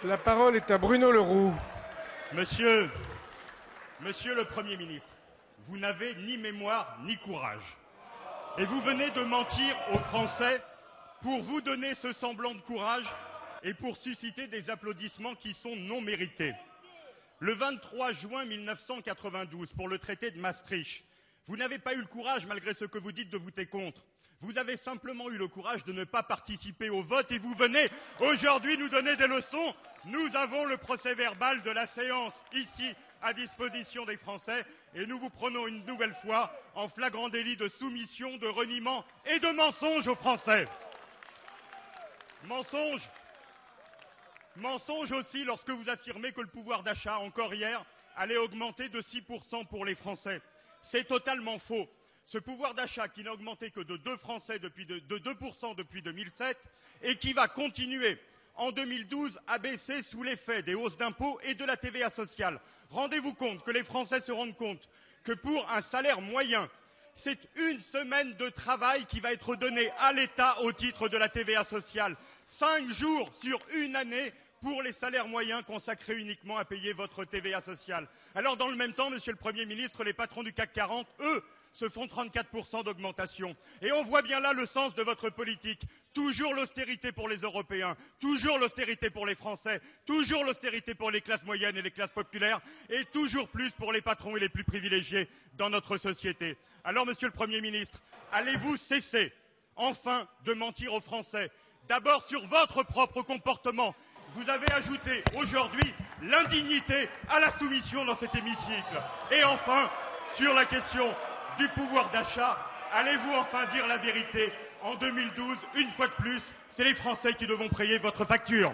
La parole est à Bruno Le Roux. Monsieur le Premier ministre, vous n'avez ni mémoire ni courage. Et vous venez de mentir aux Français pour vous donner ce semblant de courage et pour susciter des applaudissements qui sont non mérités. Le 23 juin 1992, pour le traité de Maastricht, vous n'avez pas eu le courage, malgré ce que vous dites, de voter contre. Vous avez simplement eu le courage de ne pas participer au vote et vous venez aujourd'hui nous donner des leçons. Nous avons le procès-verbal de la séance ici à disposition des Français et nous vous prenons une nouvelle fois en flagrant délit de soumission, de reniement et de mensonge aux Français. Mensonge aussi lorsque vous affirmez que le pouvoir d'achat, encore hier, allait augmenter de 6% pour les Français. C'est totalement faux. Ce pouvoir d'achat qui n'a augmenté que de 2% depuis 2007 et qui va continuer en 2012 à baisser sous l'effet des hausses d'impôts et de la TVA sociale. Rendez-vous compte que les Français se rendent compte que pour un salaire moyen, c'est une semaine de travail qui va être donnée à l'État au titre de la TVA sociale. 5 jours sur une année pour les salaires moyens consacrés uniquement à payer votre TVA sociale. Alors dans le même temps, Monsieur le Premier ministre, les patrons du CAC 40, eux, se font 34% d'augmentation. Et on voit bien là le sens de votre politique. Toujours l'austérité pour les Européens, toujours l'austérité pour les Français, toujours l'austérité pour les classes moyennes et les classes populaires, et toujours plus pour les patrons et les plus privilégiés dans notre société. Alors, Monsieur le Premier ministre, allez-vous cesser, enfin, de mentir aux Français? D'abord sur votre propre comportement. Vous avez ajouté aujourd'hui l'indignité à la soumission dans cet hémicycle. Et enfin, sur la question du pouvoir d'achat, allez-vous enfin dire la vérité? En 2012, une fois de plus, c'est les Français qui devront payer votre facture.